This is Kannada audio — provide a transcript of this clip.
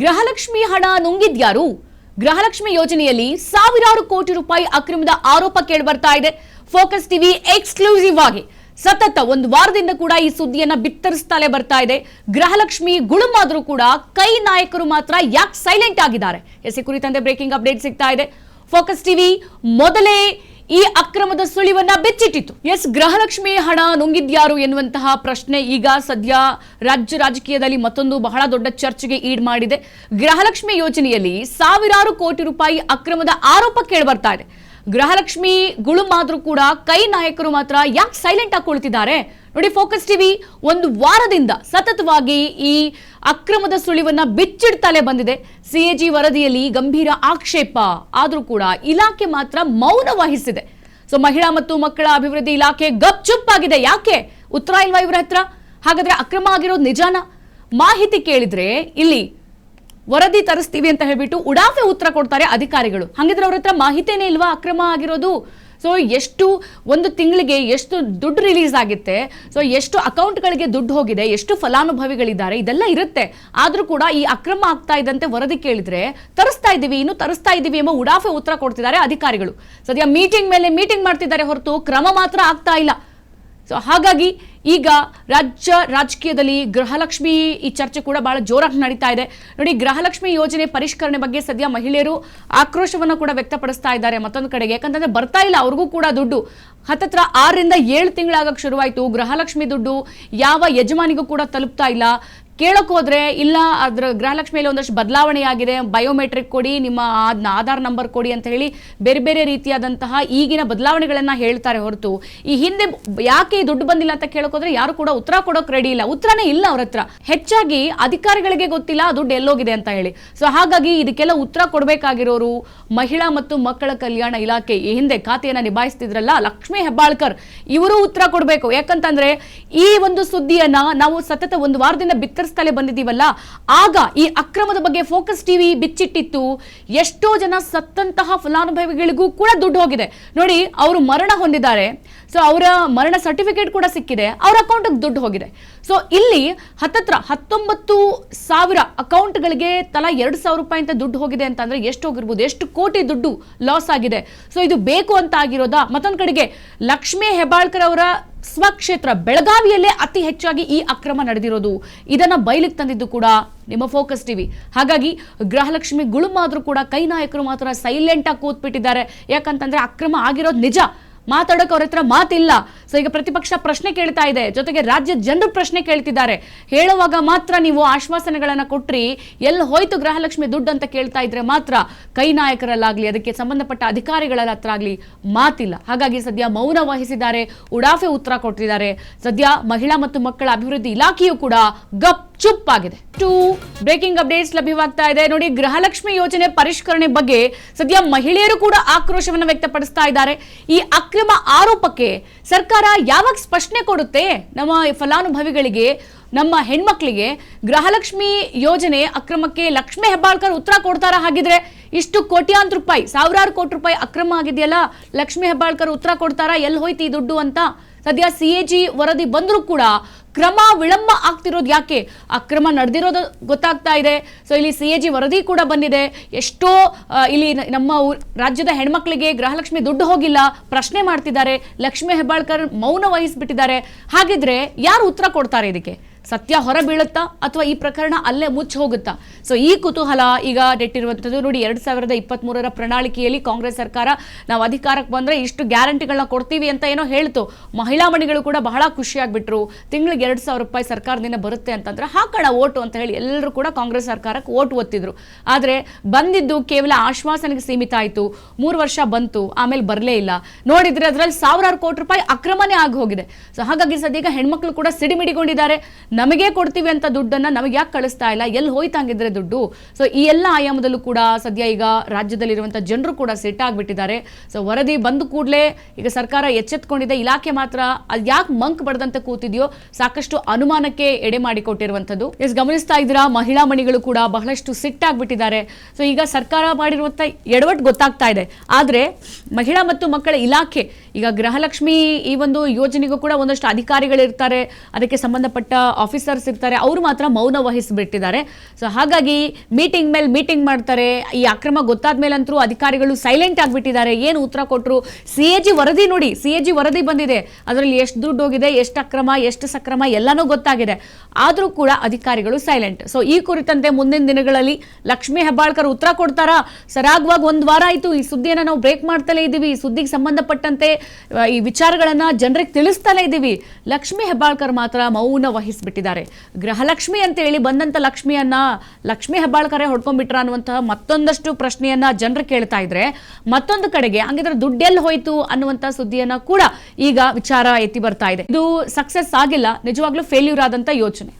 ಗೃಹಲಕ್ಷ್ಮಿ ಹಣ ನುಂಗಿದ್ಯಾರು? ಗೃಹಲಕ್ಷ್ಮಿ ಯೋಜನೆಯಲ್ಲಿ ಸಾವಿರಾರು ಕೋಟಿ ರೂಪಾಯಿ ಅಕ್ರಮದ ಆರೋಪ ಕೇಳಿಬರ್ತಾ ಇದೆ. ಫೋಕಸ್ ಟಿವಿ ಎಕ್ಸ್ಕ್ಲೂಸಿವ್ ಆಗಿ ಸತತ ಒಂದು ವಾರದಿಂದ ಕೂಡ ಈ ಸುದ್ದಿಯನ್ನ ಬಿತ್ತರಿಸುತ್ತಲೇ ಬರ್ತಾ ಇದೆ. ಗೃಹಲಕ್ಷ್ಮಿ ಗುಳುಮಾದ್ರೂ ಕೂಡ ಕೈ ನಾಯಕರು ಮಾತ್ರ ಯಾಕೆ ಸೈಲೆಂಟ್ ಆಗಿದ್ದಾರೆ? ಈ ಕುರಿತಂತೆ ಬ್ರೇಕಿಂಗ್ ಅಪ್ಡೇಟ್ ಸಿಗ್ತಾ ಇದೆ. ಫೋಕಸ್ ಟಿವಿ ಮೊದಲೇ ಈ ಅಕ್ರಮದ ಸುಳಿವನ್ನ ಬೆಚ್ಚಿಟ್ಟಿತ್ತು. ಗೃಹಲಕ್ಷ್ಮಿ ಹಣ ನುಂಗಿದ್ಯಾರು ಎನ್ನುವಂತಹ ಪ್ರಶ್ನೆ ಈಗ ಸದ್ಯ ರಾಜ್ಯ ರಾಜಕೀಯದಲ್ಲಿ ಮತ್ತೊಂದು ಬಹಳ ದೊಡ್ಡ ಚರ್ಚೆಗೆ ಈಡ್ ಮಾಡಿದೆ. ಗೃಹಲಕ್ಷ್ಮಿ ಯೋಜನೆಯಲ್ಲಿ ಸಾವಿರಾರು ಕೋಟಿ ರೂಪಾಯಿ ಅಕ್ರಮದ ಆರೋಪ ಕೇಳಿಬರ್ತಾ ಇದೆ. ಗೃಹಲಕ್ಷ್ಮಿ ಗುಳುಮಾದ್ರೂ ಕೂಡ ಕೈ ನಾಯಕರು ಮಾತ್ರ ಯಾಕೆ ಸೈಲೆಂಟ್ ಆಗಿ ಕುಳಿತಿದ್ದಾರೆ? ನೋಡಿ, ಫೋಕಸ್ ಟಿವಿ ಒಂದು ವಾರದಿಂದ ಸತತವಾಗಿ ಈ ಅಕ್ರಮದ ಸುಳಿವನ್ನ ಬಿಚ್ಚಿಡ್ತಲೇ ಬಂದಿದೆ. ಸಿಎಜಿ ವರದಿಯಲ್ಲಿ ಗಂಭೀರ ಆಕ್ಷೇಪ ಆದ್ರೂ ಕೂಡ ಇಲಾಖೆ ಮಾತ್ರ ಮೌನ ವಹಿಸಿದೆ. ಮಹಿಳಾ ಮತ್ತು ಮಕ್ಕಳ ಅಭಿವೃದ್ಧಿ ಇಲಾಖೆ ಗಪ್ ಚುಪ್ ಆಗಿದೆ. ಯಾಕೆ? ಉತ್ತರ ಇಲ್ವಾ ಇವರ ಹತ್ರ? ಹಾಗಾದ್ರೆ ಅಕ್ರಮ ಆಗಿರೋದು ನಿಜಾನ? ಮಾಹಿತಿ ಕೇಳಿದ್ರೆ ಇಲ್ಲಿ ವರದಿ ತರಿಸ್ತೀವಿ ಅಂತ ಹೇಳ್ಬಿಟ್ಟು ಉಡಾಫೆ ಉತ್ತರ ಕೊಡ್ತಾರೆ ಅಧಿಕಾರಿಗಳು. ಹಂಗಿದ್ರೆ ಅವ್ರ ಹತ್ರ ಮಾಹಿತಿನೇ ಇಲ್ವಾ ಅಕ್ರಮ ಆಗಿರೋದು? ಎಷ್ಟು ಒಂದು ತಿಂಗಳಿಗೆ ಎಷ್ಟು ದುಡ್ಡು ರಿಲೀಸ್ ಆಗುತ್ತೆ, ಎಷ್ಟು ಅಕೌಂಟ್ಗಳಿಗೆ ದುಡ್ಡು ಹೋಗಿದೆ, ಎಷ್ಟು ಫಲಾನುಭವಿಗಳಿದ್ದಾರೆ, ಇದೆಲ್ಲ ಇರುತ್ತೆ. ಆದ್ರೂ ಕೂಡ ಈ ಅಕ್ರಮ ಆಗ್ತಾ ಇದ್ದಂತೆ ವರದಿ ಕೇಳಿದ್ರೆ ತರಿಸ್ತಾ ಇದ್ದೀವಿ ಎಂಬ ಉಡಾಫೆ ಉತ್ತರ ಕೊಡ್ತಿದ್ದಾರೆ ಅಧಿಕಾರಿಗಳು. ಸದ್ಯ ಮೀಟಿಂಗ್ ಮೇಲೆ ಮೀಟಿಂಗ್ ಮಾಡ್ತಿದ್ದಾರೆ ಹೊರತು ಕ್ರಮ ಮಾತ್ರ ಆಗ್ತಾ ಇಲ್ಲ. ಹಾಗಾಗಿ ಈಗ ರಾಜ್ಯ ರಾಜಕೀಯದಲ್ಲಿ ಗೃಹಲಕ್ಷ್ಮಿ ಈ ಚರ್ಚೆ ಕೂಡ ಬಹಳ ಜೋರಾಗಿ ನಡೀತಾ ಇದೆ. ನೋಡಿ, ಗೃಹಲಕ್ಷ್ಮಿ ಯೋಜನೆ ಪರಿಷ್ಕರಣೆ ಬಗ್ಗೆ ಸದ್ಯ ಮಹಿಳೆಯರು ಆಕ್ರೋಶವನ್ನು ಕೂಡ ವ್ಯಕ್ತಪಡಿಸ್ತಾ ಇದ್ದಾರೆ ಮತ್ತೊಂದು ಕಡೆಗೆ. ಯಾಕಂತಂದ್ರೆ ಬರ್ತಾ ಇಲ್ಲ ಅವ್ರಿಗೂ ಕೂಡ ದುಡ್ಡು. ಹತ್ತತ್ರ 6 ರಿಂದ 7 ತಿಂಗಳಾಗಕ್ಕೆ ಶುರುವಾಯಿತು. ಗೃಹಲಕ್ಷ್ಮಿ ದುಡ್ಡು ಯಾವ ಯಜಮಾನಿಗೂ ಕೂಡ ತಲುಪ್ತಾ ಇಲ್ಲ. ಕೇಳಕ್ ಹೋದ್ರೆ ಇಲ್ಲ, ಅದ್ರ ಗೃಹಲಕ್ಷ್ಮಿಯಲ್ಲಿ ಒಂದಷ್ಟು ಬದಲಾವಣೆ ಆಗಿದೆ, ಬಯೋಮೆಟ್ರಿಕ್ ಕೊಡಿ, ನಿಮ್ಮ ಆಧಾರ್ ನಂಬರ್ ಕೊಡಿ ಅಂತ ಹೇಳಿ ಬೇರೆ ಬೇರೆ ರೀತಿಯಾದಂತಹ ಈಗಿನ ಬದಲಾವಣೆಗಳನ್ನ ಹೇಳ್ತಾರೆ ಹೊರತು ಈ ಹಿಂದೆ ಯಾಕೆ ಈ ದುಡ್ಡು ಬಂದಿಲ್ಲ ಅಂತ ಕೇಳಕ್ ಹೋದ್ರೆ ಯಾರು ಕೂಡ ಉತ್ತರ ಕೊಡೋಕ್ ರೆಡಿ ಇಲ್ಲ. ಉತ್ತರನೇ ಇಲ್ಲ ಅವ್ರ ಹತ್ರ. ಹೆಚ್ಚಾಗಿ ಅಧಿಕಾರಿಗಳಿಗೆ ಗೊತ್ತಿಲ್ಲ ದುಡ್ಡು ಎಲ್ಲೋಗಿದೆ ಅಂತ ಹೇಳಿ. ಹಾಗಾಗಿ ಇದಕ್ಕೆಲ್ಲ ಉತ್ತರ ಕೊಡಬೇಕಾಗಿರೋರು ಮಹಿಳಾ ಮತ್ತು ಮಕ್ಕಳ ಕಲ್ಯಾಣ ಇಲಾಖೆ. ಈ ಹಿಂದೆ ಖಾತೆಯನ್ನ ನಿಭಾಯಿಸ್ತಿದ್ರಲ್ಲ ಲಕ್ಷ್ಮೀ ಹೆಬ್ಬಾಳ್ಕರ್, ಇವರು ಉತ್ತರ ಕೊಡಬೇಕು. ಯಾಕಂತಂದ್ರೆ ಈ ಒಂದು ಸುದ್ದಿಯನ್ನ ನಾವು ಸತತ ಒಂದು ವಾರದಿಂದ ಬಿತ್ತರಿಸ್ತಲೇ ಬಂದಿದ್ದೀವಲ್ಲ, ಆಗ ಈ ಅಕ್ರಮದ ಬಗ್ಗೆ ಫೋಕಸ್ ಟಿವಿ ಬಿಚ್ಚಿಟ್ಟಿತ್ತು. ಎಷ್ಟೋ ಜನ ಸತ್ತಂತಹ ಫಲಾನುಭವಿಗಳಿಗೂ ಕೂಡ ದುಡ್ಡು ಹೋಗಿದೆ. ನೋಡಿ, ಅವರು ಮರಣ ಹೊಂದಿದ್ದಾರೆ, ಅವರ ಮರಣ ಸರ್ಟಿಫಿಕೇಟ್ ಕೂಡ ಸಿಕ್ಕಿದೆ, ಅವ್ರ ಅಕೌಂಟ್ ದುಡ್ಡು ಹೋಗಿದೆ. ಇಲ್ಲಿ ಹತ್ತತ್ರ 19,000 ಅಕೌಂಟ್ಗಳಿಗೆ ತಲಾ 2,000 ರೂಪಾಯಿ ಅಂತ ದುಡ್ಡು ಹೋಗಿದೆ ಅಂತಂದ್ರೆ ಎಷ್ಟು ಹೋಗಿರ್ಬೋದು? ಎಷ್ಟು ಕೋಟಿ ದುಡ್ಡು ಲಾಸ್ ಆಗಿದೆ. ಇದು ಬೇಕು ಅಂತ ಆಗಿರೋದಾ? ಮತ್ತೊಂದು ಕಡೆಗೆ ಲಕ್ಷ್ಮೀ ಹೆಬ್ಬಾಳ್ಕರ್ ಅವರ ಸ್ವಕ್ಷೇತ್ರ ಬೆಳಗಾವಿಯಲ್ಲೇ ಅತಿ ಹೆಚ್ಚಾಗಿ ಈ ಅಕ್ರಮ ನಡೆದಿರೋದು. ಇದನ್ನ ಬಯಲಿಗೆ ತಂದಿದ್ದು ಕೂಡ ನಿಮ್ಮ ಫೋಕಸ್ ಟಿವಿ. ಹಾಗಾಗಿ ಗೃಹಲಕ್ಷ್ಮಿ ಗುಳುಮಾದ್ರೂ ಕೂಡ ಕೈ ನಾಯಕರು ಮಾತ್ರ ಸೈಲೆಂಟ್ ಆಗಿ ಕೂತ್ಬಿಟ್ಟಿದ್ದಾರೆ. ಯಾಕಂತಂದ್ರೆ ಅಕ್ರಮ ಆಗಿರೋದು ನಿಜ, ಮಾತಾಡೋಕೆ ಅವ್ರ ಹತ್ರ ಮಾತಿಲ್ಲ. ಈಗ ಪ್ರತಿಪಕ್ಷ ಪ್ರಶ್ನೆ ಕೇಳ್ತಾ ಇದೆ, ಜೊತೆಗೆ ರಾಜ್ಯದ ಜನರು ಪ್ರಶ್ನೆ ಕೇಳ್ತಿದ್ದಾರೆ. ಹೇಳುವಾಗ ಮಾತ್ರ ನೀವು ಆಶ್ವಾಸನೆಗಳನ್ನ ಕೊಟ್ರಿ, ಎಲ್ಲಿ ಹೋಯ್ತು ಗೃಹಲಕ್ಷ್ಮಿ ದುಡ್ಡು ಅಂತ ಕೇಳ್ತಾ ಇದ್ರೆ ಮಾತ್ರ ಕೈ ನಾಯಕರಲ್ಲಾಗ್ಲಿ ಅದಕ್ಕೆ ಸಂಬಂಧಪಟ್ಟ ಅಧಿಕಾರಿಗಳ ಹತ್ರ ಆಗ್ಲಿ ಮಾತಿಲ್ಲ. ಹಾಗಾಗಿ ಸದ್ಯ ಮೌನ ವಹಿಸಿದ್ದಾರೆ, ಉಡಾಫೆ ಉತ್ತರ ಕೊಟ್ಟಿದ್ದಾರೆ. ಸದ್ಯ ಮಹಿಳಾ ಮತ್ತು ಮಕ್ಕಳ ಅಭಿವೃದ್ಧಿ ಇಲಾಖೆಯು ಕೂಡ ಗಪ್ ಚುಪ್ ಆಗಿದೆ. ಬ್ರೇಕಿಂಗ್ ಅಪ್ಡೇಟ್ಸ್ ಲಭ್ಯವಾಗ್ತಾ ಇದೆ. ನೋಡಿ, ಗೃಹಲಕ್ಷ್ಮಿ ಯೋಜನೆ ಪರಿಷ್ಕರಣೆ ಬಗ್ಗೆ ಸದ್ಯ ಮಹಿಳೆಯರು ಕೂಡ ಆಕ್ರೋಶವನ್ನು ವ್ಯಕ್ತಪಡಿಸ್ತಾ ಇದ್ದಾರೆ. ಈ ಅಕ್ರಮ ಆರೋಪಕ್ಕೆ ಸರ್ಕಾರ ಯಾವಾಗ ಸ್ಪಷ್ಟನೆ ಕೊಡುತ್ತೆ? ನಮ್ಮ ಫಲಾನುಭವಿಗಳಿಗೆ, ನಮ್ಮ ಹೆಣ್ಮಕ್ಳಿಗೆ ಗೃಹಲಕ್ಷ್ಮಿ ಯೋಜನೆ ಅಕ್ರಮಕ್ಕೆ ಲಕ್ಷ್ಮೀ ಹೆಬ್ಬಾಳ್ಕರ್ ಉತ್ತರ ಕೊಡ್ತಾರ? ಹಾಗಿದ್ರೆ ಇಷ್ಟು ಕೋಟ್ಯಾಂತರ ರೂಪಾಯಿ, ಸಾವಿರಾರು ಕೋಟಿ ರೂಪಾಯಿ ಅಕ್ರಮ ಆಗಿದೆಯಲ್ಲ, ಲಕ್ಷ್ಮೀ ಹೆಬ್ಬಾಳ್ಕರ್ ಉತ್ತರ ಕೊಡ್ತಾರ ಎಲ್ಲಿ ಹೋಯ್ತು ಈ ದುಡ್ಡು ಅಂತ? ಸದ್ಯ ಸಿಎಜಿ ವರದಿ ಬಂದರೂ ಕೂಡ ಕ್ರಮ ವಿಳಂಬ ಆಗ್ತಿರೋದು ಯಾಕೆ? ಅಕ್ರಮ ನಡೆದಿರೋದು ಗೊತ್ತಾಗ್ತಾ ಇದೆ. ಇಲ್ಲಿ ಸಿಎಜಿ ವರದಿ ಕೂಡ ಬಂದಿದೆ. ಎಷ್ಟೋ ಇಲ್ಲಿ ನಮ್ಮ ರಾಜ್ಯದ ಹೆಣ್ಮಕ್ಳಿಗೆ ಗೃಹಲಕ್ಷ್ಮಿ ದುಡ್ಡು ಹೋಗಿಲ್ಲ, ಪ್ರಶ್ನೆ ಮಾಡ್ತಿದ್ದಾರೆ. ಲಕ್ಷ್ಮೀ ಹೆಬ್ಬಾಳ್ಕರ್ ಮೌನ ವಹಿಸ್ಬಿಟ್ಟಿದ್ದಾರೆ. ಹಾಗಿದ್ರೆ ಯಾರು ಉತ್ತರ ಕೊಡ್ತಾರೆ ಇದಕ್ಕೆ? ಸತ್ಯ ಹೊರ ಬೀಳುತ್ತಾ ಅಥವಾ ಈ ಪ್ರಕರಣ ಅಲ್ಲೇ ಮುಚ್ಚಿ ಹೋಗುತ್ತಾ? ಈ ಕುತೂಹಲ ಈಗ ನೆಟ್ಟಿರುವಂಥದ್ದು. ನೋಡಿ, 2023ರ ಪ್ರಣಾಳಿಕೆಯಲ್ಲಿ ಕಾಂಗ್ರೆಸ್ ಸರ್ಕಾರ ನಾವು ಅಧಿಕಾರಕ್ಕೆ ಬಂದ್ರೆ ಇಷ್ಟು ಗ್ಯಾರಂಟಿಗಳನ್ನ ಕೊಡ್ತೀವಿ ಅಂತ ಏನೋ ಹೇಳ್ತು. ಮಹಿಳಾ ಮಣಿಗಳು ಕೂಡ ಬಹಳ ಖುಷಿಯಾಗ್ಬಿಟ್ರು. ತಿಂಗಳಿಗೆ 2,000 ರೂಪಾಯಿ ಸರ್ಕಾರದಿಂದ ಬರುತ್ತೆ ಅಂತಂದ್ರೆ ಹಾಕೋಣ ಓಟು ಅಂತ ಹೇಳಿ ಎಲ್ಲರೂ ಕೂಡ ಕಾಂಗ್ರೆಸ್ ಸರ್ಕಾರಕ್ಕೆ ಓಟು ಒತ್ತಿದ್ರು. ಆದ್ರೆ ಬಂದಿದ್ದು ಕೇವಲ ಆಶ್ವಾಸನೆಗೆ ಸೀಮಿತ ಆಯಿತು. 3 ವರ್ಷ ಬಂತು, ಆಮೇಲೆ ಬರಲೇ ಇಲ್ಲ. ನೋಡಿದ್ರೆ ಅದರಲ್ಲಿ ಸಾವಿರಾರು ಕೋಟಿ ರೂಪಾಯಿ ಅಕ್ರಮನೇ ಆಗಿ ಹೋಗಿದೆ. ಹಾಗಾಗಿ ಸದ್ಯಗ ಹೆಣ್ಮಕ್ಳು ಕೂಡ ಸಿಡಿಮಿಡಿಗೊಂಡಿದ್ದಾರೆ. ನಮಗೆ ಕೊಡ್ತೀವಿ ಅಂತ ದುಡ್ಡನ್ನ ನಮಗೆ ಯಾಕೆ ಕಳಿಸ್ತಾ ಇಲ್ಲ, ಎಲ್ಲಿ ಹೋಯ್ತಂಗಿದ್ರೆ ದುಡ್ಡು? ಈ ಎಲ್ಲ ಆಯಾಮದಲ್ಲೂ ಕೂಡ ಸದ್ಯ ಈಗ ರಾಜ್ಯದಲ್ಲಿರುವಂತಹ ಜನರು ಕೂಡ ಸಿಟ್ಟಾಗ್ಬಿಟ್ಟಿದ್ದಾರೆ. ವರದಿ ಬಂದ ಕೂಡಲೇ ಈಗ ಸರ್ಕಾರ ಎಚ್ಚೆತ್ಕೊಂಡಿದೆ. ಇಲಾಖೆ ಮಾತ್ರ ಅದು ಯಾಕೆ ಮಂಕ್ ಬಡದಂತೆ ಕೂತಿದೆಯೋ ಸಾಕಷ್ಟು ಅನುಮಾನಕ್ಕೆ ಎಡೆ ಮಾಡಿಕೊಟ್ಟಿರುವಂಥದ್ದು. ಗಮನಿಸ್ತಾ ಇದ್ದೀರಾ, ಮಹಿಳಾ ಮಣಿಗಳು ಕೂಡ ಬಹಳಷ್ಟು ಸಿಟ್ಟಾಗ್ಬಿಟ್ಟಿದ್ದಾರೆ. ಈಗ ಸರ್ಕಾರ ಮಾಡಿರುವಂತ ಎಡವಟ್ಟು ಗೊತ್ತಾಗ್ತಾ ಇದೆ. ಆದ್ರೆ ಮಹಿಳಾ ಮತ್ತು ಮಕ್ಕಳ ಇಲಾಖೆ ಈಗ ಗೃಹಲಕ್ಷ್ಮಿ ಈ ಒಂದು ಯೋಜನೆಗೂ ಕೂಡ ಒಂದಷ್ಟು ಅಧಿಕಾರಿಗಳಿರ್ತಾರೆ, ಅದಕ್ಕೆ ಸಂಬಂಧಪಟ್ಟ ಆಫೀಸರ್ಸ್ ಇರ್ತಾರೆ, ಅವರು ಮಾತ್ರ ಮೌನ ವಹಿಸಿಬಿಟ್ಟಿದ್ದಾರೆ. ಸೊ ಹಾಗಾಗಿ ಮೀಟಿಂಗ್ ಮೇಲೆ ಮೀಟಿಂಗ್ ಮಾಡ್ತಾರೆ. ಈ ಅಕ್ರಮ ಗೊತ್ತಾದ ಮೇಲಂತರೂ ಅಧಿಕಾರಿಗಳು ಸೈಲೆಂಟ್ ಆಗಿಬಿಟ್ಟಿದ್ದಾರೆ. ಏನು ಉತ್ತರ ಕೊಟ್ಟರು? CAG ವರದಿ ನೋಡಿ, CAG ವರದಿ ಬಂದಿದೆ, ಅದರಲ್ಲಿ ಎಷ್ಟು ದುಡ್ಡು ಹೋಗಿದೆ, ಎಷ್ಟು ಅಕ್ರಮ ಎಷ್ಟು ಸಕ್ರಮ ಎಲ್ಲನೂ ಗೊತ್ತಾಗಿದೆ. ಆದರೂ ಕೂಡ ಅಧಿಕಾರಿಗಳು ಸೈಲೆಂಟ್. ಸೊ ಈ ಕುರಿತಂತೆ ಮುಂದಿನ ದಿನಗಳಲ್ಲಿ ಲಕ್ಷ್ಮೀ ಹೆಬ್ಬಾಳ್ಕರ್ ಉತ್ತರ ಕೊಡ್ತಾರಾ? ಸರಾಗವಾಗಿ 1 ವಾರ ಆಯಿತು ಈ ಸುದ್ದಿಯನ್ನು ನಾವು ಬ್ರೇಕ್ ಮಾಡ್ತಲೇ ಇದ್ದೀವಿ. ಈ ಸುದ್ದಿಗೆ ಸಂಬಂಧಪಟ್ಟಂತೆ ಈ ವಿಚಾರಗಳನ್ನ ಜನರಿಗೆ ತಿಳಿಸ್ತಲೇ ಇದ್ದೀವಿ. ಲಕ್ಷ್ಮೀ ಹೆಬ್ಬಾಳ್ಕರ್ ಮಾತ್ರ ಮೌನ ವಹಿಸ್ಬಿಟ್ಟಿದ್ದಾರೆ. ಗೃಹಲಕ್ಷ್ಮಿ ಅಂತ ಹೇಳಿ ಬಂದಂತ ಲಕ್ಷ್ಮಿಯನ್ನ ಲಕ್ಷ್ಮೀ ಹೆಬ್ಬಾಳ್ಕರೇ ಹೊಡ್ಕೊಂಡ್ಬಿಟ್ರ ಅನ್ನುವಂತಹ ಮತ್ತೊಂದಷ್ಟು ಪ್ರಶ್ನೆಯನ್ನ ಜನರು ಕೇಳ್ತಾ ಇದ್ರೆ, ಮತ್ತೊಂದು ಕಡೆಗೆ ಹಂಗಿದ್ರೆ ದುಡ್ಡೆಲ್ಲಿ ಹೋಯ್ತು ಅನ್ನುವಂತ ಸುದ್ದಿಯನ್ನ ಕೂಡ ಈಗ ವಿಚಾರ ಎತ್ತಿ ಬರ್ತಾ ಇದೆ. ಇದು ಸಕ್ಸಸ್ ಆಗಿಲ್ಲ, ನಿಜವಾಗ್ಲೂ ಫೇಲ್ಯೂರ್ ಆದಂತ ಯೋಚನೆ.